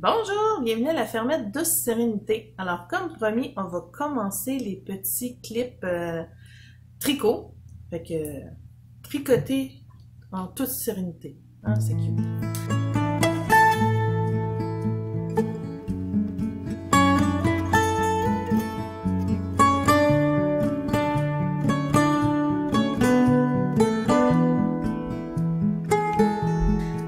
Bonjour, bienvenue à la fermette Douce Sérénité. Alors, comme promis, on va commencer les petits clips tricot. Fait que tricoter en toute sérénité. Hein, c'est cute.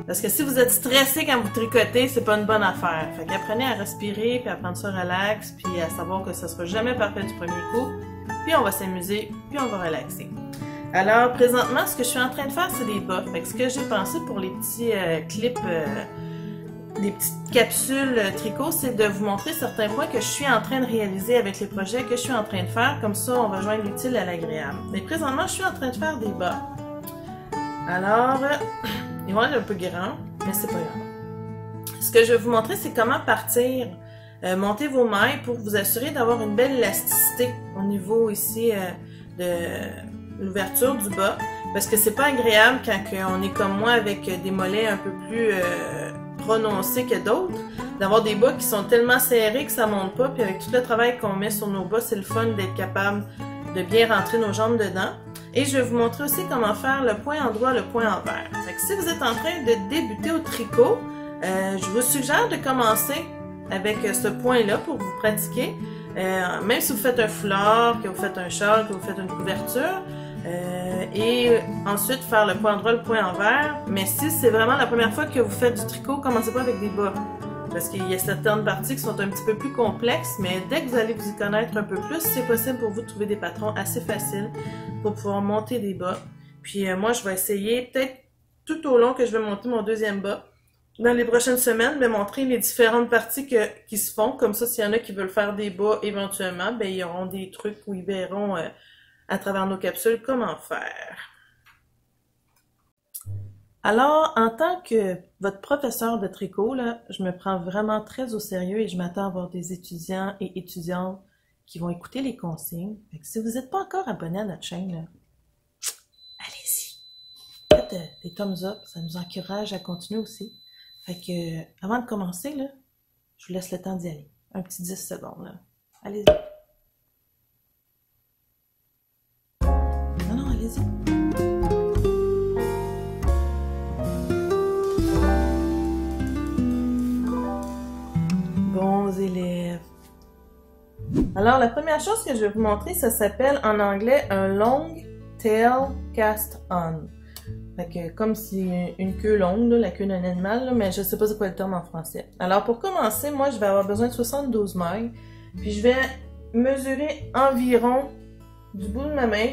Parce que si vous êtes stressé quand vous tricotez, c'est pas une bonne affaire. Fait qu'apprenez à respirer, puis à prendre ça relax, puis à savoir que ça sera jamais parfait du premier coup. Puis on va s'amuser, puis on va relaxer. Alors, présentement, ce que je suis en train de faire, c'est des bas. Fait que ce que j'ai pensé pour les petits clips, des petites capsules tricot, c'est de vous montrer certains points que je suis en train de réaliser avec les projets que je suis en train de faire. Comme ça, on va joindre l'utile à l'agréable. Mais présentement, je suis en train de faire des bas. Alors, ils vont être un peu grands, mais c'est pas grave. Ce que je vais vous montrer, c'est comment partir, monter vos mailles pour vous assurer d'avoir une belle élasticité au niveau ici de l'ouverture du bas. Parce que c'est pas agréable quand on est comme moi avec des mollets un peu plus prononcés que d'autres, d'avoir des bas qui sont tellement serrés que ça monte pas. Puis avec tout le travail qu'on met sur nos bas, c'est le fun d'être capable de bien rentrer nos jambes dedans. Et je vais vous montrer aussi comment faire le point endroit, le point envers. Fait que si vous êtes en train de débuter au tricot, je vous suggère de commencer avec ce point-là pour vous pratiquer. Même si vous faites un foulard, que vous faites un châle, que vous faites une couverture. Et ensuite faire le point endroit, le point envers. Mais si c'est vraiment la première fois que vous faites du tricot, commencez pas avec des bas. Parce qu'il y a certaines parties qui sont un petit peu plus complexes, mais dès que vous allez vous y connaître un peu plus, c'est possible pour vous de trouver des patrons assez faciles pour pouvoir monter des bas. Puis moi, je vais essayer, peut-être tout au long que je vais monter mon deuxième bas, dans les prochaines semaines, de montrer les différentes parties qui se font. Comme ça, s'il y en a qui veulent faire des bas éventuellement, ben ils auront des trucs où ils verront à travers nos capsules comment faire. Alors, en tant que votre professeur de tricot, là, je me prends vraiment très au sérieux et je m'attends à avoir des étudiants et étudiantes qui vont écouter les consignes. Fait que si vous n'êtes pas encore abonné à notre chaîne, là, allez-y. Faites des thumbs up, ça nous encourage à continuer aussi. Fait que, avant de commencer, là, je vous laisse le temps d'y aller. Un petit 10 secondes, là. Allez-y. Non, allez-y. Bons élèves. Alors, la première chose que je vais vous montrer, ça s'appelle en anglais un long tail cast on. Fait que, comme si une queue longue, là, la queue d'un animal, là, mais je sais pas c'est quoi le terme en français. Alors, pour commencer, moi, je vais avoir besoin de 72 mailles. Puis, je vais mesurer environ du bout de ma main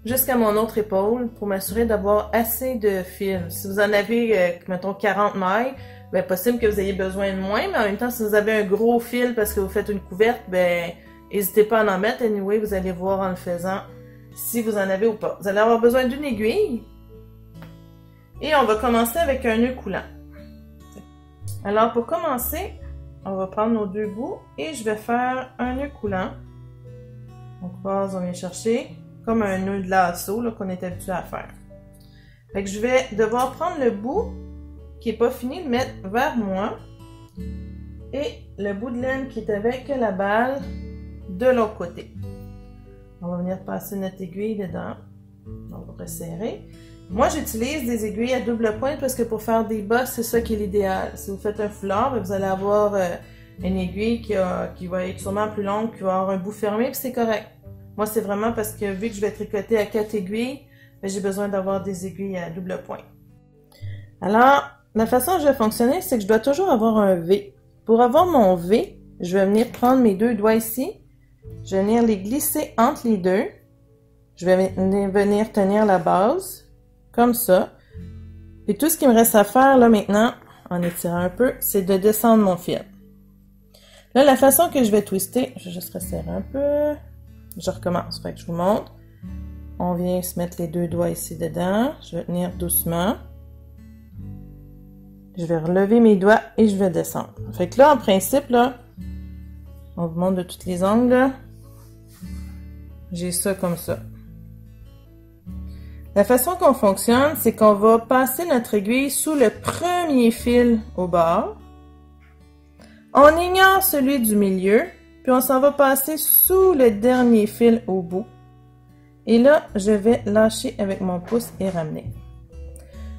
jusqu'à mon autre épaule pour m'assurer d'avoir assez de fil. Si vous en avez, mettons, 40 mailles, ben, possible que vous ayez besoin de moins, mais en même temps, si vous avez un gros fil parce que vous faites une couverte, ben, n'hésitez pas à en mettre. Anyway, vous allez voir en le faisant si vous en avez ou pas. Vous allez avoir besoin d'une aiguille. Et on va commencer avec un nœud coulant. Alors, pour commencer, on va prendre nos deux bouts et je vais faire un nœud coulant. On croise, on vient chercher comme un nœud de lasso qu'on est habitué à faire. Fait que je vais devoir prendre le bout qui n'est pas fini, le mettre vers moi et le bout de laine qui est avec la balle de l'autre côté. On va venir passer notre aiguille dedans. On va resserrer. Moi, j'utilise des aiguilles à double pointe parce que pour faire des bas, c'est ça qui est l'idéal. Si vous faites un foulard, vous allez avoir une aiguille qui va être sûrement plus longue, qui va avoir un bout fermé, puis c'est correct. Moi, c'est vraiment parce que vu que je vais tricoter à 4 aiguilles, j'ai besoin d'avoir des aiguilles à double pointe. Alors, la façon dont je vais fonctionner, c'est que je dois toujours avoir un V. Pour avoir mon V, je vais venir prendre mes deux doigts ici, je vais venir les glisser entre les deux, je vais venir tenir la base, comme ça. Et tout ce qu'il me reste à faire là maintenant, en étirant un peu, c'est de descendre mon fil. Là, la façon que je vais twister, je vais juste resserrer un peu. Je recommence, fait que je vous montre. On vient se mettre les deux doigts ici dedans. Je vais tenir doucement. Je vais relever mes doigts et je vais descendre. Fait que là, en principe, là, on vous montre de tous les angles. J'ai ça comme ça. La façon qu'on fonctionne, c'est qu'on va passer notre aiguille sous le premier fil au bord. On ignore celui du milieu, puis on s'en va passer sous le dernier fil au bout. Et là, je vais lâcher avec mon pouce et ramener.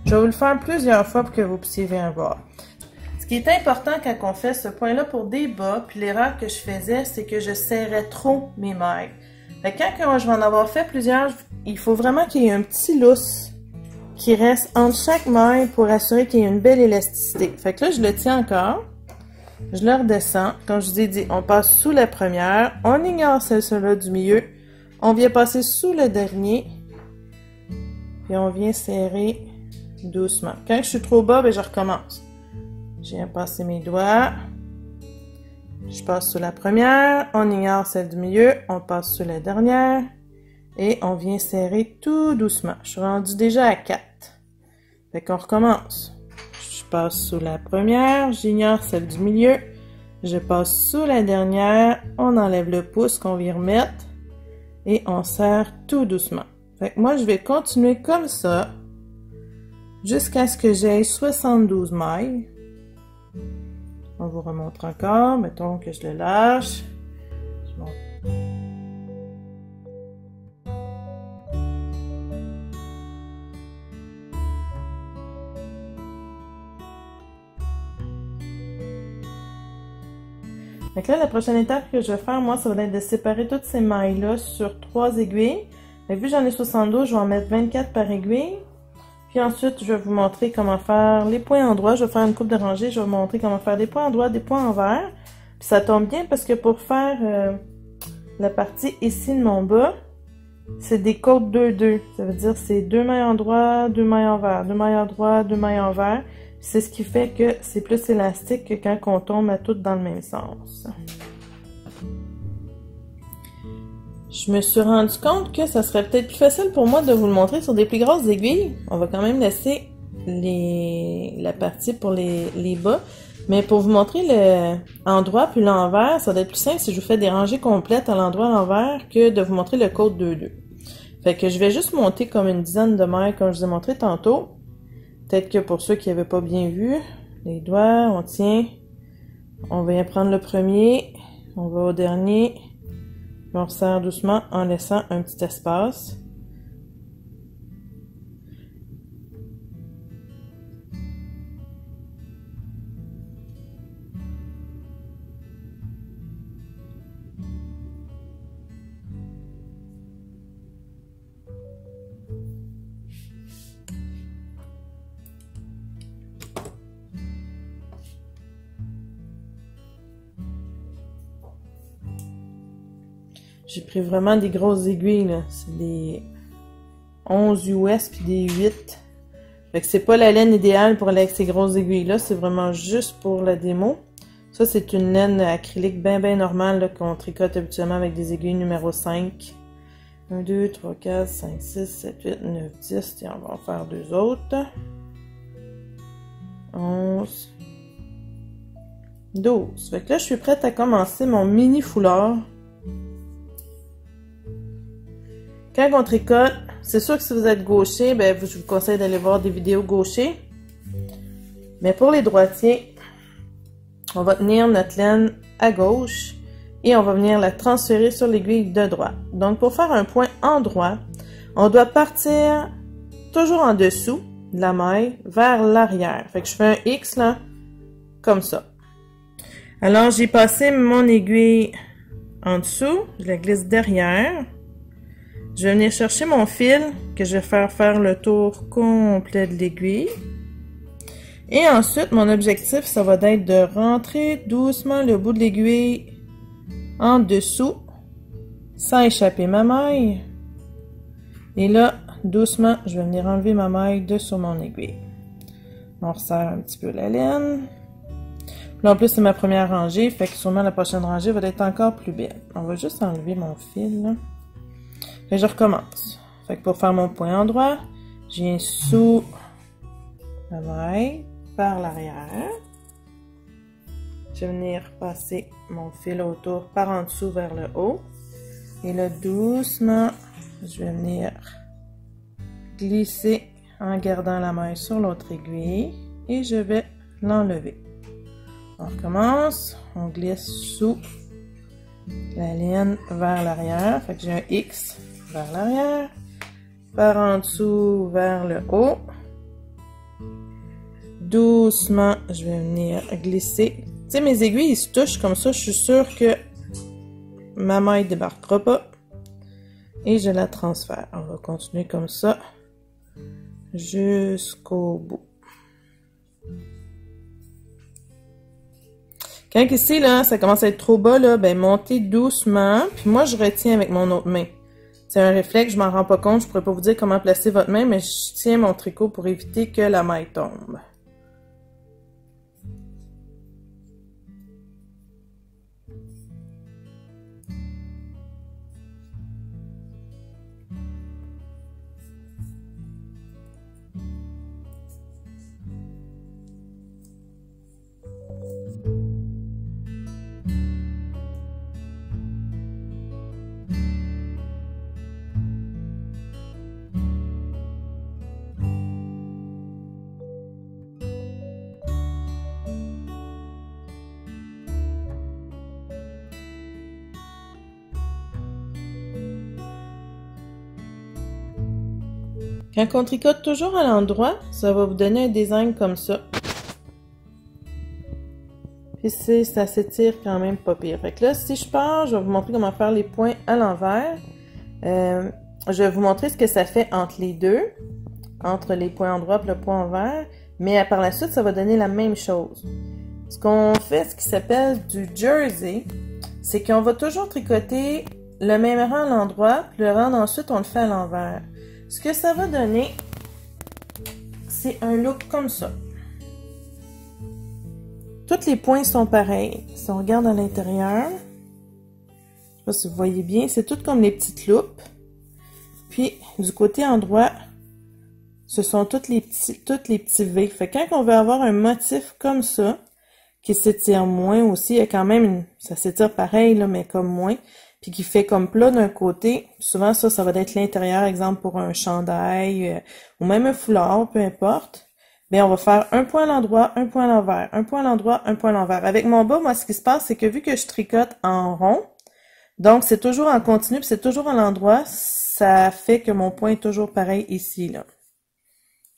Je vais vous le faire plusieurs fois pour que vous puissiez bien voir. Ce qui est important quand on fait ce point-là pour des bas, puis l'erreur que je faisais, c'est que je serrais trop mes mailles. Fait que quand je vais en avoir fait plusieurs, il faut vraiment qu'il y ait un petit lousse qui reste entre chaque maille pour assurer qu'il y ait une belle élasticité. Fait que là, je le tiens encore. Je le redescends. Comme je vous ai dit, on passe sous la première. On ignore celle-là du milieu. On vient passer sous le dernier. Puis on vient serrer doucement. Quand je suis trop bas, ben je recommence. Je viens passer mes doigts. Je passe sous la première. On ignore celle du milieu. On passe sous la dernière. Et on vient serrer tout doucement. Je suis rendue déjà à 4. Fait qu'on recommence. Je passe sous la première. J'ignore celle du milieu. Je passe sous la dernière. On enlève le pouce qu'on vient remettre. Et on serre tout doucement. Fait que moi, je vais continuer comme ça. Jusqu'à ce que j'aie 72 mailles. On vous remontre encore. Mettons que je le lâche. Je monte. Fait que là, la prochaine étape que je vais faire, moi, ça va être de séparer toutes ces mailles-là sur 3 aiguilles. Fait que vu que j'en ai 72, je vais en mettre 24 par aiguille. Puis ensuite, je vais vous montrer comment faire les points endroits. Je vais faire une coupe de rangée. Je vais vous montrer comment faire des points endroits, des points envers. Puis ça tombe bien parce que pour faire la partie ici de mon bas, c'est des côtes 2-2. Ça veut dire c'est 2 mailles endroits, 2 mailles envers, 2 mailles endroits, 2 mailles envers. C'est ce qui fait que c'est plus élastique que quand on tombe à toutes dans le même sens. Je me suis rendu compte que ça serait peut-être plus facile pour moi de vous le montrer sur des plus grosses aiguilles. On va quand même laisser la partie pour les bas. Mais pour vous montrer l'endroit puis l'envers, ça va être plus simple si je vous fais des rangées complètes à l'endroit à l'envers que de vous montrer le côte 2-2. Fait que je vais juste monter comme une dizaine de mailles comme je vous ai montré tantôt. Peut-être que pour ceux qui n'avaient pas bien vu, les doigts, on tient. On vient prendre le premier, on va au dernier. On resserre doucement en laissant un petit espace. J'ai pris vraiment des grosses aiguilles, là. C'est des 11 US puis des 8. Fait que c'est pas la laine idéale pour aller avec ces grosses aiguilles-là. C'est vraiment juste pour la démo. Ça, c'est une laine acrylique bien normale qu'on tricote habituellement avec des aiguilles numéro 5. 1, 2, 3, 4, 5, 6, 7, 8, 9, 10. Tiens, on va en faire 2 autres. 11. 12. Fait que là, je suis prête à commencer mon mini foulard. Quand on tricote, c'est sûr que si vous êtes gaucher, ben, je vous conseille d'aller voir des vidéos gaucher. Mais pour les droitiers, on va tenir notre laine à gauche et on va venir la transférer sur l'aiguille de droite. Donc, pour faire un point endroit, on doit partir toujours en dessous de la maille vers l'arrière. Fait que je fais un X là, comme ça. Alors, j'ai passé mon aiguille en dessous, je la glisse derrière. Je vais venir chercher mon fil que je vais faire le tour complet de l'aiguille. Et ensuite, mon objectif, ça va être de rentrer doucement le bout de l'aiguille en dessous, sans échapper ma maille. Et là, doucement, je vais venir enlever ma maille dessous mon aiguille. On resserre un petit peu la laine. Là, en plus, c'est ma première rangée, fait que sûrement la prochaine rangée va être encore plus belle. On va juste enlever mon fil, là. Et je recommence. Fait que pour faire mon point endroit, je viens sous la maille, par l'arrière. Je vais venir passer mon fil autour par en dessous vers le haut. Et là, doucement, je vais venir glisser en gardant la maille sur l'autre aiguille. Et je vais l'enlever. On recommence. On glisse sous la laine vers l'arrière. Fait que j'ai un X vers l'arrière. Par en dessous vers le haut. Doucement, je vais venir glisser. Tu sais, mes aiguilles, ils se touchent comme ça. Je suis sûre que ma maille ne débarquera pas. Et je la transfère. On va continuer comme ça jusqu'au bout. Quand ici, là, ça commence à être trop bas, là, ben, montez doucement. Puis moi, je retiens avec mon autre main. C'est un réflexe, je m'en rends pas compte. Je pourrais pas vous dire comment placer votre main, mais je tiens mon tricot pour éviter que la maille tombe. Quand on tricote toujours à l'endroit, ça va vous donner un design comme ça. Puis ça s'étire quand même pas pire. Fait que là, si je pars, je vais vous montrer comment faire les points à l'envers. Je vais vous montrer ce que ça fait entre les deux, entre les points endroits et le point envers. Mais par la suite, ça va donner la même chose. Ce qu'on fait, ce qui s'appelle du jersey, c'est qu'on va toujours tricoter le même rang à l'endroit, puis le rang ensuite, on le fait à l'envers. Ce que ça va donner, c'est un look comme ça. Tous les points sont pareils. Si on regarde à l'intérieur, je sais pas si vous voyez bien, c'est tout comme les petites loupes. Puis, du côté endroit, ce sont tous les petits V. Fait que quand on veut avoir un motif comme ça, qui s'étire moins aussi, il y a quand même, ça s'étire pareil, là, mais comme moins, puis qui fait comme plat d'un côté, souvent ça va être l'intérieur, exemple pour un chandail, ou même un foulard, peu importe. Bien, on va faire un point à l'endroit, un point à l'envers, un point à l'endroit, un point à l'envers. Avec mon bas, moi, ce qui se passe, c'est que vu que je tricote en rond, donc c'est toujours en continu, puis c'est toujours à l'endroit, ça fait que mon point est toujours pareil ici, là.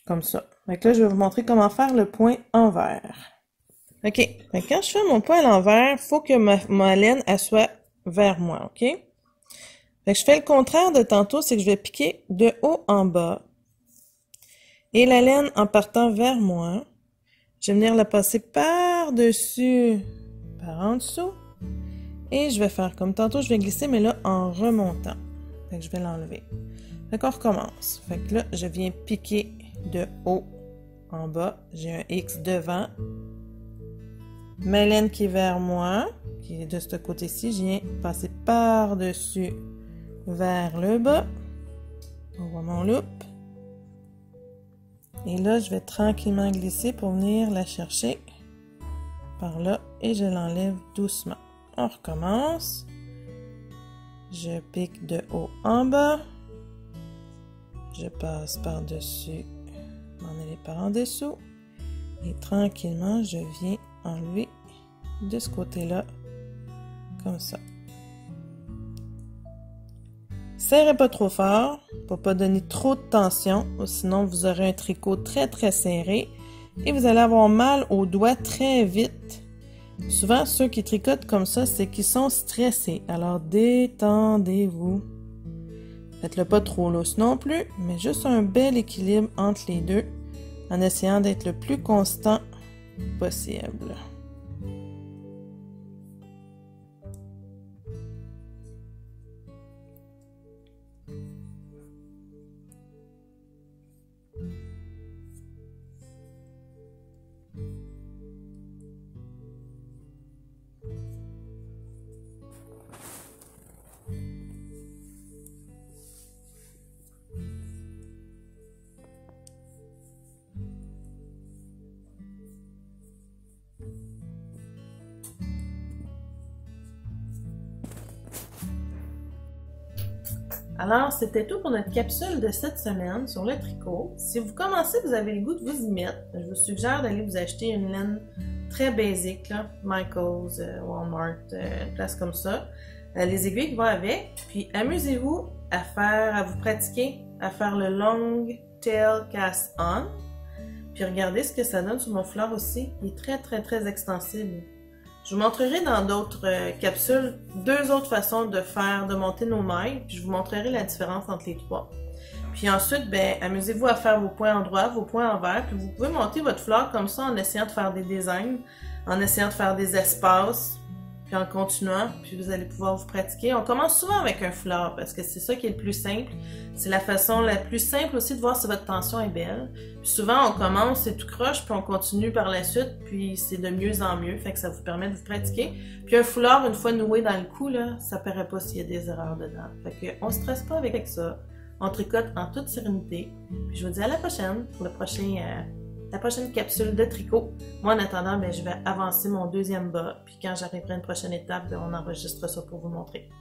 Comme ça. Donc là, je vais vous montrer comment faire le point envers. OK. Donc, quand je fais mon point à l'envers, il faut que ma laine, elle soit vers moi, OK? Fait que je fais le contraire de tantôt, c'est que je vais piquer de haut en bas. Et la laine, en partant vers moi, je vais venir la passer par-dessus, par en dessous. Et je vais faire comme tantôt, je vais glisser, mais là, en remontant. Fait que je vais l'enlever. Fait qu'on recommence. Fait que là, je viens piquer de haut en bas. J'ai un X devant. Ma laine qui est vers moi, qui est de ce côté-ci, je viens passer par-dessus vers le bas. On voit mon loop. Et là, je vais tranquillement glisser pour venir la chercher par là et je l'enlève doucement. On recommence. Je pique de haut en bas. Je passe par-dessus, m'en aller par en dessous. Et tranquillement, je viens enlever de ce côté-là, comme ça. Serrez pas trop fort pour pas donner trop de tension, sinon vous aurez un tricot très très serré et vous allez avoir mal aux doigts très vite. Souvent, ceux qui tricotent comme ça, c'est qu'ils sont stressés. Alors détendez-vous. Faites-le pas trop lousse non plus, mais juste un bel équilibre entre les deux en essayant d'être le plus constant possible. Alors, c'était tout pour notre capsule de cette semaine sur le tricot. Si vous commencez, vous avez le goût de vous y mettre, je vous suggère d'aller vous acheter une laine très très basique, là. Michaels, Walmart, une place comme ça. Les aiguilles qui vont avec. Puis amusez-vous à vous pratiquer à faire le long tail cast on. Puis regardez ce que ça donne sur mon foulard aussi. Il est très très très extensible. Je vous montrerai dans d'autres capsules 2 autres façons de monter nos mailles. Puis je vous montrerai la différence entre les 3. Puis ensuite, ben, amusez-vous à faire vos points endroits, vos points envers. Puis vous pouvez monter votre foulard comme ça en essayant de faire des designs, en essayant de faire des espaces, puis en continuant. Puis vous allez pouvoir vous pratiquer. On commence souvent avec un foulard parce que c'est ça qui est le plus simple. C'est la façon la plus simple aussi de voir si votre tension est belle. Puis souvent, on commence, c'est tout croche, puis on continue par la suite, puis c'est de mieux en mieux. Fait que ça vous permet de vous pratiquer. Puis un foulard, une fois noué dans le cou, là, ça paraît pas s'il y a des erreurs dedans. Fait que on se stresse pas avec ça. On tricote en toute sérénité. Puis je vous dis à la prochaine pour la prochaine capsule de tricot. Moi, en attendant, ben, je vais avancer mon 2e bas. Puis quand j'arriverai à une prochaine étape, ben, on enregistre ça pour vous montrer.